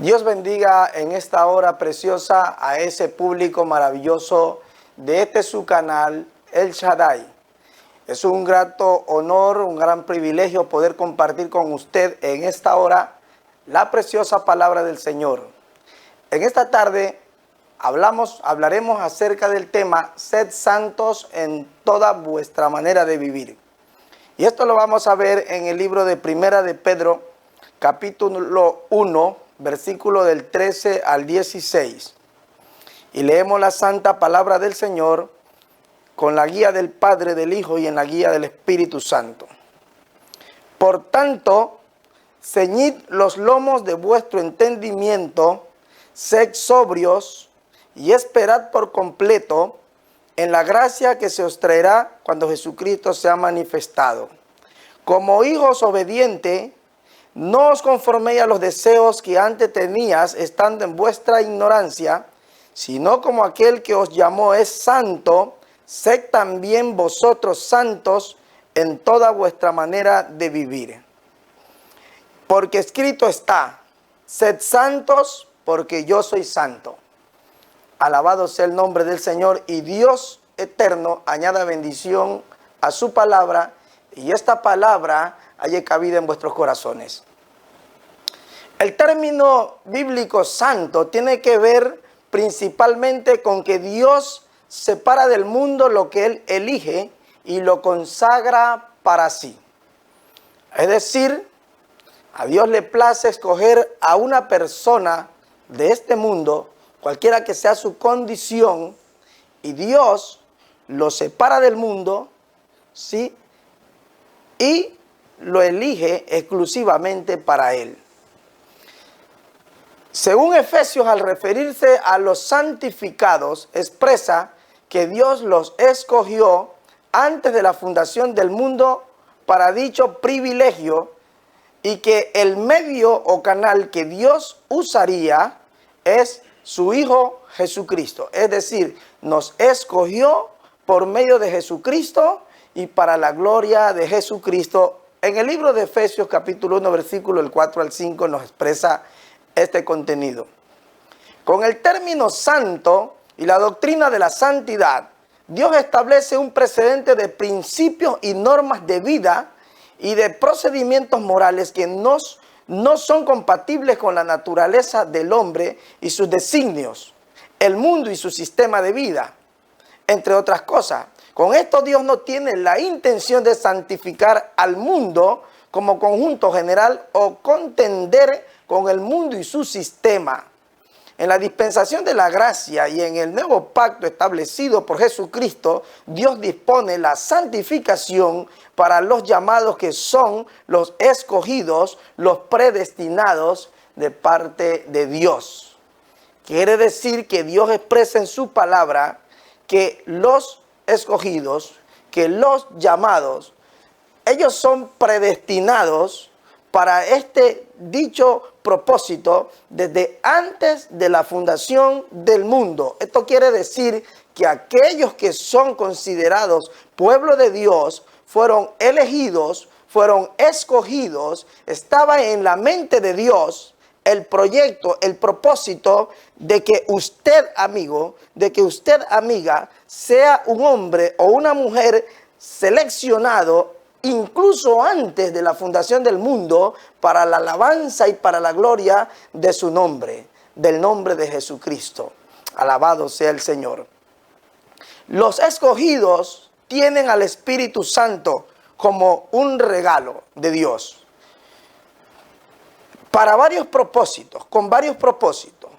Dios bendiga en esta hora preciosa a ese público maravilloso de su canal, El Shaddai. Es un grato honor, un gran privilegio poder compartir con usted en esta hora la preciosa palabra del Señor. En esta tarde hablaremos acerca del tema Sed santos en toda vuestra manera de vivir. Y esto lo vamos a ver en el libro de Primera de Pedro, capítulo 1, versículo del 13 al 16. Y leemos la santa palabra del Señor con la guía del Padre, del Hijo y en la guía del Espíritu Santo. Por tanto, ceñid los lomos de vuestro entendimiento, sed sobrios y esperad por completo en la gracia que se os traerá cuando Jesucristo sea manifestado. Como hijos obedientes, no os conforméis a los deseos que antes tenías estando en vuestra ignorancia, sino como aquel que os llamó es santo, sed también vosotros santos en toda vuestra manera de vivir. Porque escrito está, sed santos porque yo soy santo. Alabado sea el nombre del Señor, y Dios eterno añada bendición a su palabra, y esta palabra haya cabida en vuestros corazones. El término bíblico santo tiene que ver principalmente con que Dios separa del mundo lo que Él elige y lo consagra para sí. Es decir, a Dios le place escoger a una persona de este mundo, cualquiera que sea su condición, y Dios lo separa del mundo, ¿sí? Y lo elige exclusivamente para Él. Según Efesios, al referirse a los santificados, expresa que Dios los escogió antes de la fundación del mundo para dicho privilegio y que el medio o canal que Dios usaría es su Hijo Jesucristo. Es decir, nos escogió por medio de Jesucristo y para la gloria de Jesucristo. En el libro de Efesios capítulo 1, versículo del 4 al 5 nos expresa este contenido. Con el término santo y la doctrina de la santidad, Dios establece un precedente de principios y normas de vida y de procedimientos morales que no son compatibles con la naturaleza del hombre y sus designios, el mundo y su sistema de vida, entre otras cosas. Con esto Dios no tiene la intención de santificar al mundo como conjunto general o contender con el mundo y su sistema. En la dispensación de la gracia y en el nuevo pacto establecido por Jesucristo, Dios dispone la santificación para los llamados que son los escogidos, los predestinados de parte de Dios. Quiere decir que Dios expresa en su palabra que los escogidos, que los llamados, ellos son predestinados para este dicho propósito desde antes de la fundación del mundo. Esto quiere decir que aquellos que son considerados pueblo de Dios fueron elegidos, fueron escogidos, estaba en la mente de Dios el proyecto, el propósito de que usted, amigo, de que usted, amiga, sea un hombre o una mujer seleccionado incluso antes de la fundación del mundo, para la alabanza y para la gloria de su nombre, del nombre de Jesucristo. Alabado sea el Señor. Los escogidos tienen al Espíritu Santo como un regalo de Dios, para varios propósitos, con varios propósitos.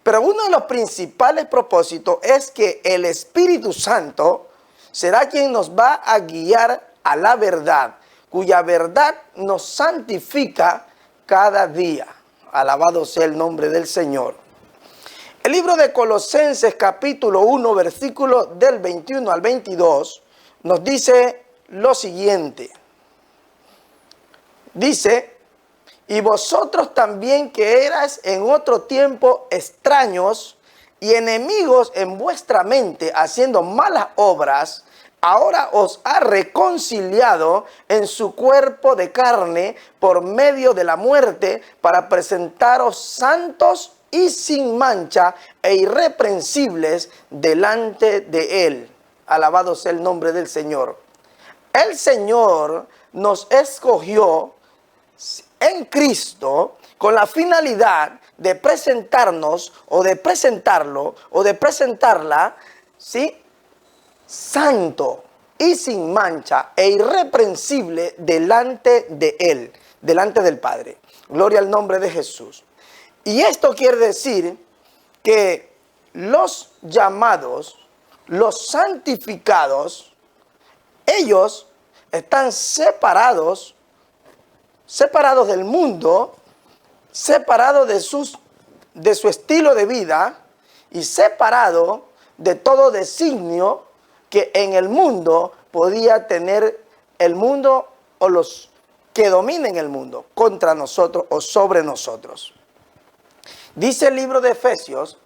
Pero uno de los principales propósitos es que el Espíritu Santo será quien nos va a guiar a la verdad, cuya verdad nos santifica cada día. Alabado sea el nombre del Señor. El libro de Colosenses capítulo 1, versículo del 21 al 22, nos dice lo siguiente. Dice, y vosotros también que erais en otro tiempo extraños y enemigos en vuestra mente, haciendo malas obras, ahora os ha reconciliado en su cuerpo de carne por medio de la muerte, para presentaros santos y sin mancha e irreprensibles delante de Él. Alabado sea el nombre del Señor. El Señor nos escogió en Cristo con la finalidad de presentarnos o de presentarlo o de presentarla, ¿sí?, santo y sin mancha e irreprensible delante de Él, delante del Padre. Gloria al nombre de Jesús. Y esto quiere decir que los llamados, los santificados, ellos están separados del mundo, separados de su estilo de vida y separados de todo designio que en el mundo podía tener el mundo o los que dominen el mundo contra nosotros o sobre nosotros. Dice el libro de Efesios: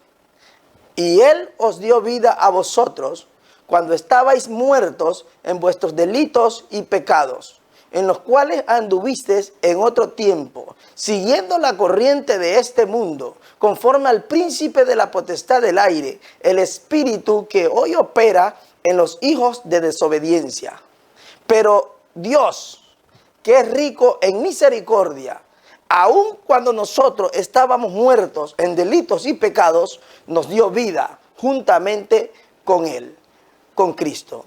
y Él os dio vida a vosotros cuando estabais muertos en vuestros delitos y pecados, en los cuales anduvisteis en otro tiempo, siguiendo la corriente de este mundo, conforme al príncipe de la potestad del aire, el espíritu que hoy opera en los hijos de desobediencia. Pero Dios, que es rico en misericordia, aun cuando nosotros estábamos muertos en delitos y pecados, nos dio vida juntamente con Él, con Cristo.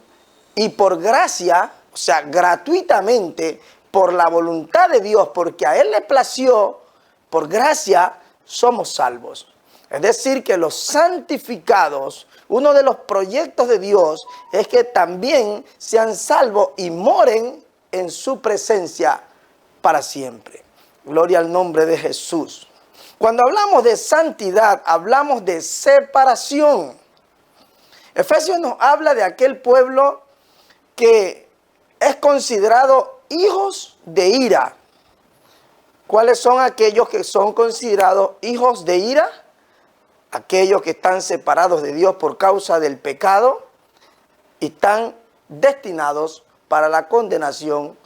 Y por gracia, o sea, gratuitamente, por la voluntad de Dios, porque a Él le plació, por gracia somos salvos. Es decir, que los santificados, uno de los proyectos de Dios es que también sean salvos y moren en su presencia para siempre. Gloria al nombre de Jesús. Cuando hablamos de santidad, hablamos de separación. Efesios nos habla de aquel pueblo que es considerado hijos de ira. ¿Cuáles son aquellos que son considerados hijos de ira? Aquellos que están separados de Dios por causa del pecado y están destinados para la condenación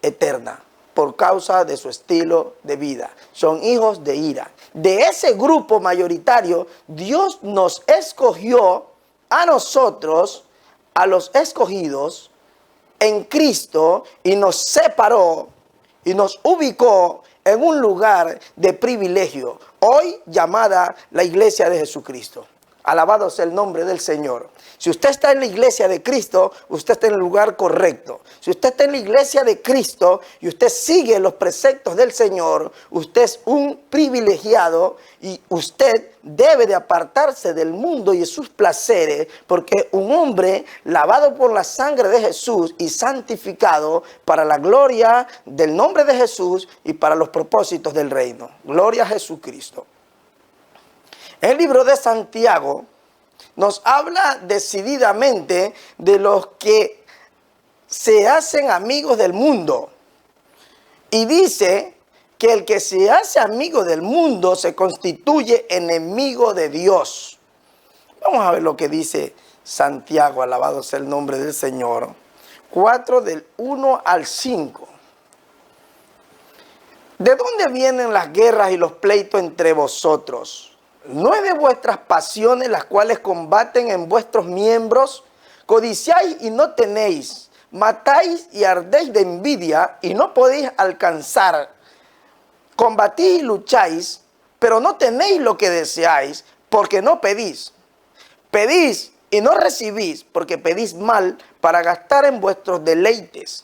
eterna por causa de su estilo de vida. Son hijos de ira. De ese grupo mayoritario, Dios nos escogió a nosotros, a los escogidos, en Cristo, y nos separó y nos ubicó en un lugar de privilegio, hoy llamada la Iglesia de Jesucristo. Alabado sea el nombre del Señor. Si usted está en la iglesia de Cristo, usted está en el lugar correcto. Si usted está en la iglesia de Cristo y usted sigue los preceptos del Señor, usted es un privilegiado y usted debe de apartarse del mundo y de sus placeres, porque un hombre lavado por la sangre de Jesús y santificado para la gloria del nombre de Jesús y para los propósitos del reino. Gloria a Jesucristo. El libro de Santiago nos habla decididamente de los que se hacen amigos del mundo. Y dice que el que se hace amigo del mundo se constituye enemigo de Dios. Vamos a ver lo que dice Santiago, alabado sea el nombre del Señor. 4 del 1 al 5. ¿De dónde vienen las guerras y los pleitos entre vosotros? ¿No es de vuestras pasiones las cuales combaten en vuestros miembros? Codiciáis y no tenéis, matáis y ardéis de envidia y no podéis alcanzar. Combatís y lucháis, pero no tenéis lo que deseáis, porque no pedís. Pedís y no recibís, porque pedís mal para gastar en vuestros deleites.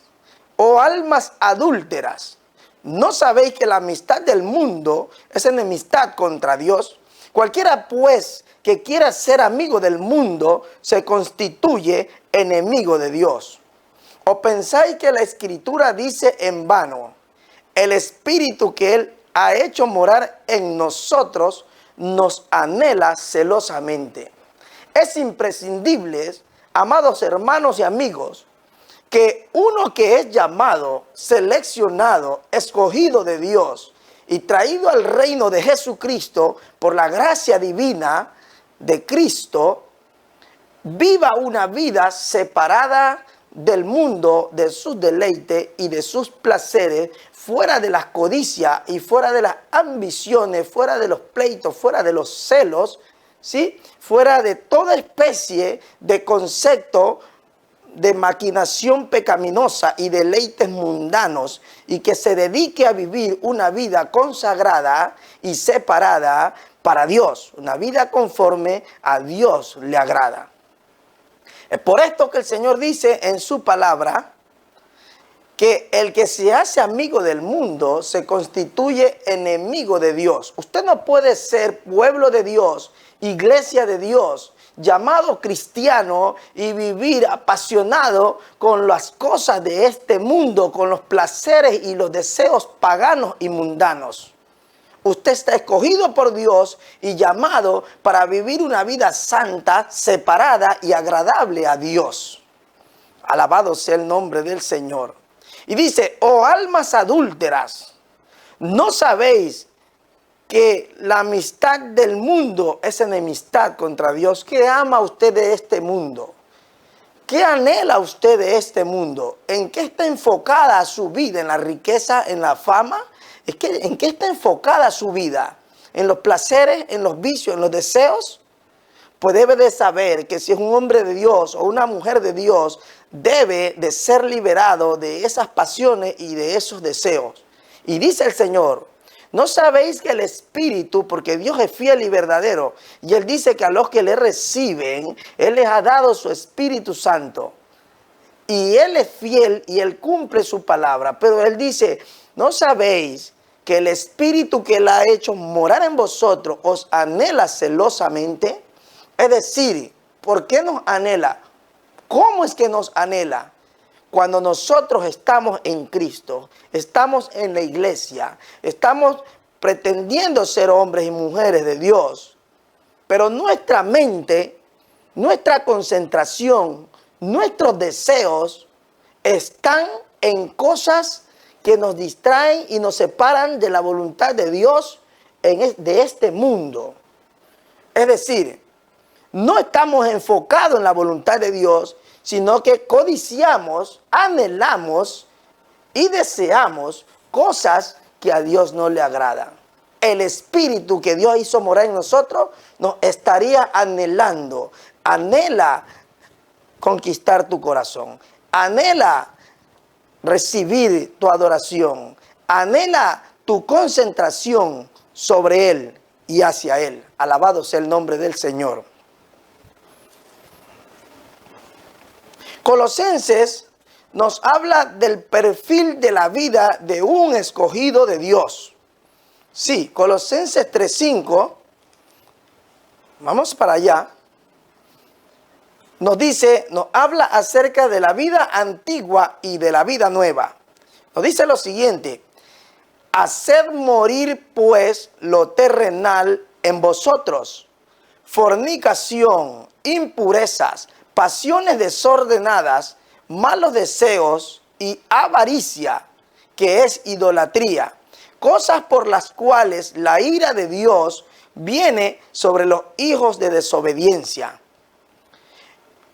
Oh almas adúlteras, ¿no sabéis que la amistad del mundo es enemistad contra Dios? Cualquiera, pues, que quiera ser amigo del mundo, se constituye enemigo de Dios. ¿O pensáis que la Escritura dice en vano: el Espíritu que Él ha hecho morar en nosotros nos anhela celosamente? Es imprescindible, amados hermanos y amigos, que uno que es llamado, seleccionado, escogido de Dios y traído al reino de Jesucristo por la gracia divina de Cristo, viva una vida separada del mundo, de sus deleites y de sus placeres, fuera de las codicias y fuera de las ambiciones, fuera de los pleitos, fuera de los celos, ¿sí? Fuera de toda especie de concepto de maquinación pecaminosa y deleites mundanos, y que se dedique a vivir una vida consagrada y separada para Dios, una vida conforme a Dios le agrada. Es por esto que el Señor dice en su palabra que el que se hace amigo del mundo se constituye enemigo de Dios. Usted no puede ser pueblo de Dios, iglesia de Dios, llamado cristiano y vivir apasionado con las cosas de este mundo, con los placeres y los deseos paganos y mundanos. Usted está escogido por Dios y llamado para vivir una vida santa, separada y agradable a Dios. Alabado sea el nombre del Señor. Y dice, oh almas adúlteras, ¿no sabéis que la amistad del mundo es enemistad contra Dios? ¿Qué ama usted de este mundo? ¿Qué anhela usted de este mundo? ¿En qué está enfocada su vida? ¿En la riqueza, en la fama? ¿En qué está enfocada su vida? ¿En los placeres, en los vicios, en los deseos? Pues debe de saber que si es un hombre de Dios o una mujer de Dios, debe de ser liberado de esas pasiones y de esos deseos. Y dice el Señor, ¿no sabéis que el Espíritu, porque Dios es fiel y verdadero, y Él dice que a los que le reciben, Él les ha dado su Espíritu Santo? Y Él es fiel y Él cumple su palabra, pero Él dice, ¿no sabéis que el Espíritu que Él ha hecho morar en vosotros os anhela celosamente? Es decir, ¿por qué nos anhela? ¿Cómo es que nos anhela? Cuando nosotros estamos en Cristo, estamos en la iglesia, estamos pretendiendo ser hombres y mujeres de Dios, pero nuestra mente, nuestra concentración, nuestros deseos están en cosas que nos distraen y nos separan de la voluntad de Dios de este mundo. Es decir, no estamos enfocados en la voluntad de Dios, sino que codiciamos, anhelamos y deseamos cosas que a Dios no le agradan. El Espíritu que Dios hizo morar en nosotros nos estaría anhelando. Anhela conquistar tu corazón. Anhela recibir tu adoración. Anhela tu concentración sobre Él y hacia Él. Alabado sea el nombre del Señor. Colosenses nos habla del perfil de la vida de un escogido de Dios. Sí, Colosenses 3:5, vamos para allá, nos dice, nos habla acerca de la vida antigua y de la vida nueva. Nos dice lo siguiente, haced morir pues lo terrenal en vosotros, fornicación, impurezas, pasiones desordenadas, malos deseos y avaricia, que es idolatría, cosas por las cuales la ira de Dios viene sobre los hijos de desobediencia,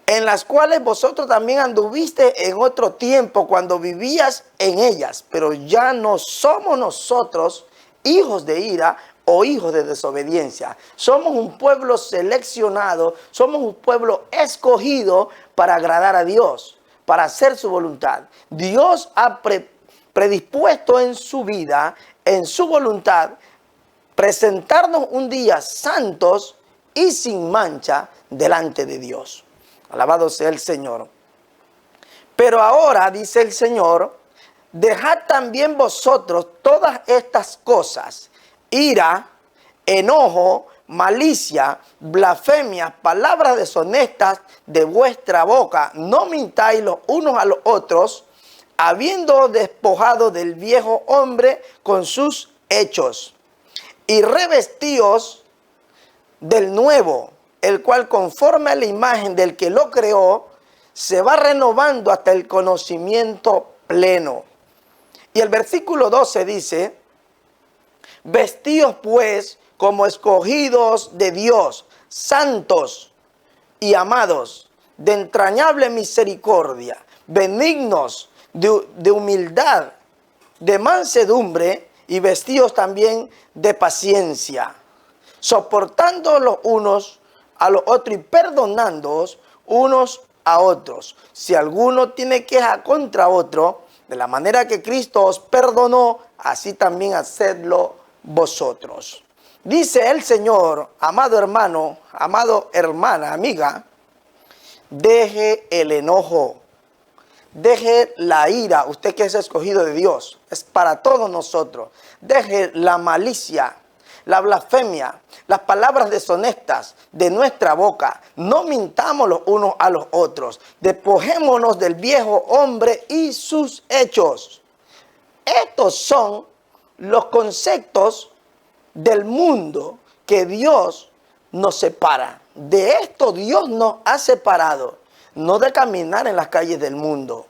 en las cuales vosotros también anduviste en otro tiempo cuando vivías en ellas, pero ya no somos nosotros hijos de ira o hijos de desobediencia. Somos un pueblo seleccionado, somos un pueblo escogido para agradar a Dios, para hacer su voluntad. Dios ha predispuesto en su vida, en su voluntad, presentarnos un día santos y sin mancha delante de Dios. Alabado sea el Señor. Pero ahora, dice el Señor, dejad también vosotros todas estas cosas, ira, enojo, malicia, blasfemia, palabras deshonestas de vuestra boca. No mintáis los unos a los otros, habiendo despojado del viejo hombre con sus hechos, y revestíos del nuevo, el cual conforme a la imagen del que lo creó, se va renovando hasta el conocimiento pleno. Y el versículo 12 dice, vestíos pues como escogidos de Dios, santos, y amados, de entrañable misericordia, benignos, de humildad, de mansedumbre y vestidos también de paciencia, soportando los unos a los otros y perdonándoos unos a otros. Si alguno tiene queja contra otro, de la manera que Cristo os perdonó, así también hacedlo vosotros. Dice el Señor, amado hermano, amado hermana, amiga, deje el enojo, deje la ira, usted que es escogido de Dios, es para todos nosotros. Deje la malicia, la blasfemia, las palabras deshonestas de nuestra boca. No mintamos los unos a los otros. Despojémonos del viejo hombre y sus hechos. Estos son los conceptos del mundo que Dios nos separa. De esto Dios nos ha separado. No de caminar en las calles del mundo,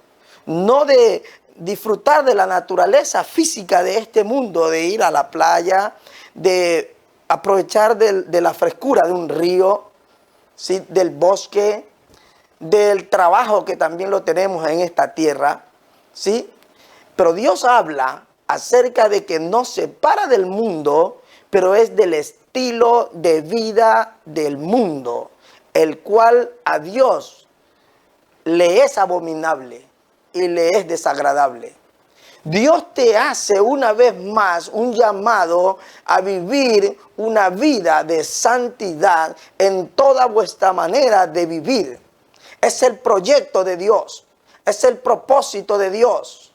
no de disfrutar de la naturaleza física de este mundo, de ir a la playa, de aprovechar de la frescura de un río, ¿sí? Del bosque, del trabajo que también lo tenemos en esta tierra, ¿sí? Pero Dios habla acerca de que nos separa del mundo, pero es del estilo de vida del mundo, el cual a Dios le es abominable y le es desagradable. Dios te hace una vez más un llamado a vivir una vida de santidad en toda vuestra manera de vivir. Es el proyecto de Dios, es el propósito de Dios.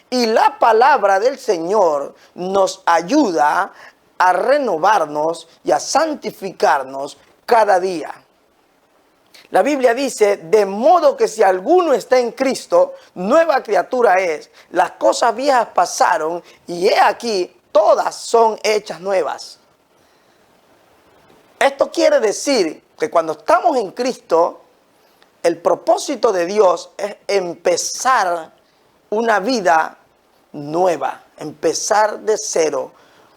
Y la palabra del Señor nos ayuda a renovarnos y a santificarnos cada día. La Biblia dice, de modo que si alguno está en Cristo, nueva criatura es. Las cosas viejas pasaron y he aquí, todas son hechas nuevas. Esto quiere decir que cuando estamos en Cristo, el propósito de Dios es empezar una vida nueva, empezar de cero,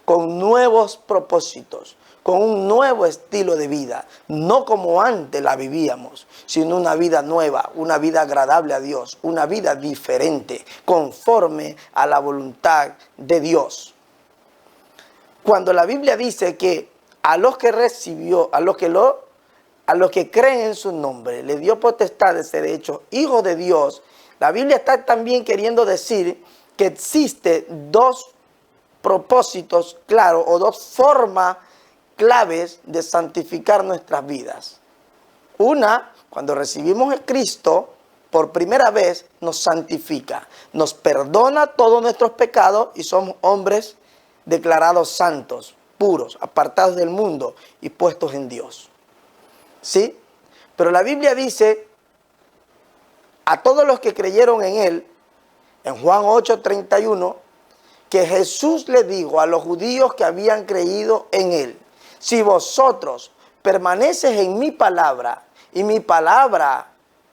con nuevos propósitos, con un nuevo estilo de vida, no como antes la vivíamos, sino una vida nueva, una vida agradable a Dios, una vida diferente, conforme a la voluntad de Dios. Cuando la Biblia dice que a los que recibió, a los que creen en su nombre, le dio potestad de ser hechos hijos de Dios, la Biblia está también queriendo decir que existe dos propósitos claros o dos formas claves de santificar nuestras vidas. Una, cuando recibimos a Cristo, por primera vez nos santifica, nos perdona todos nuestros pecados y somos hombres declarados santos, puros, apartados del mundo y puestos en Dios. ¿Sí? Pero la Biblia dice a todos los que creyeron en Él, en Juan 8:31, que Jesús le dijo a los judíos que habían creído en Él, si vosotros permaneces en mi palabra y mi palabra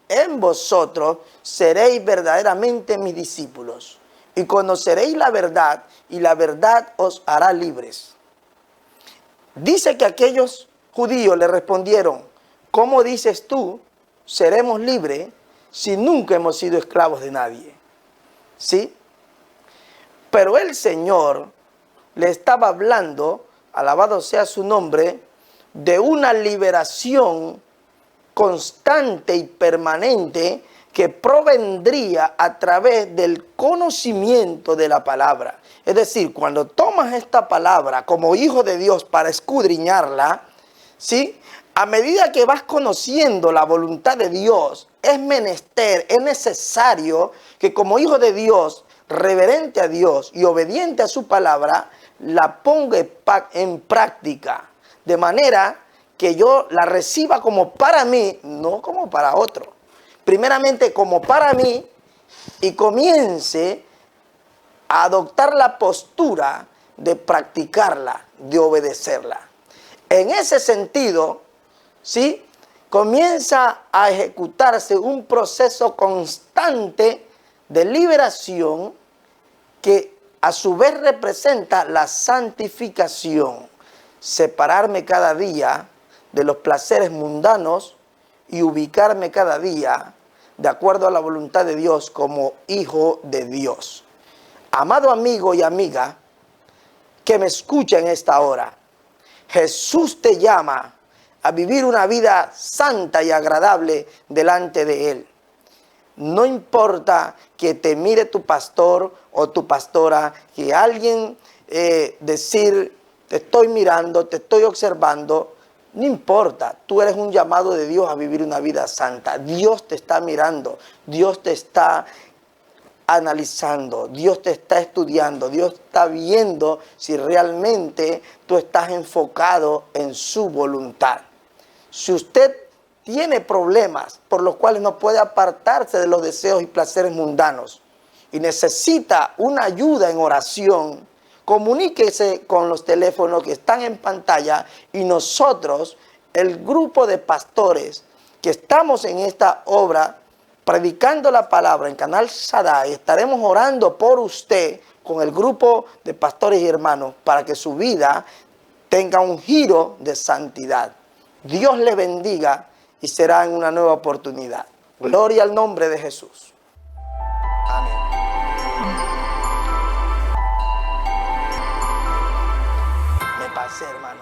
en vosotros, seréis verdaderamente mis discípulos y conoceréis la verdad y la verdad os hará libres. Dice que aquellos judíos le respondieron, ¿cómo dices tú, seremos libres si nunca hemos sido esclavos de nadie? ¿Sí? Pero el Señor le estaba hablando, alabado sea su nombre, de una liberación constante y permanente que provendría a través del conocimiento de la palabra. Es decir, cuando tomas esta palabra como hijo de Dios para escudriñarla, ¿sí? A medida que vas conociendo la voluntad de Dios, es menester, es necesario que como hijo de Dios, reverente a Dios y obediente a su palabra, la ponga en práctica, de manera que yo la reciba como para mí, no como para otro. Primeramente como para mí y comience a adoptar la postura de practicarla, de obedecerla. En ese sentido, ¿sí? Comienza a ejecutarse un proceso constante de liberación que a su vez representa la santificación. Separarme cada día de los placeres mundanos y ubicarme cada día de acuerdo a la voluntad de Dios como hijo de Dios. Amado amigo y amiga que me escucha en esta hora, Jesús te llama a vivir una vida santa y agradable delante de Él. No importa que te mire tu pastor o tu pastora, que alguien decir, te estoy mirando, te estoy observando, no importa, tú eres un llamado de Dios a vivir una vida santa. Dios te está mirando, Dios te está analizando, Dios te está estudiando, Dios está viendo si realmente tú estás enfocado en su voluntad. Si usted tiene problemas por los cuales no puede apartarse de los deseos y placeres mundanos y necesita una ayuda en oración, comuníquese con los teléfonos que están en pantalla y nosotros, el grupo de pastores que estamos en esta obra, predicando la palabra en Canal Shaddai, estaremos orando por usted con el grupo de pastores y hermanos para que su vida tenga un giro de santidad. Dios le bendiga y será en una nueva oportunidad. Gloria al nombre de Jesús. Amén. Me pasé, hermano.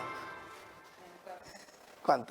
¿Cuánto?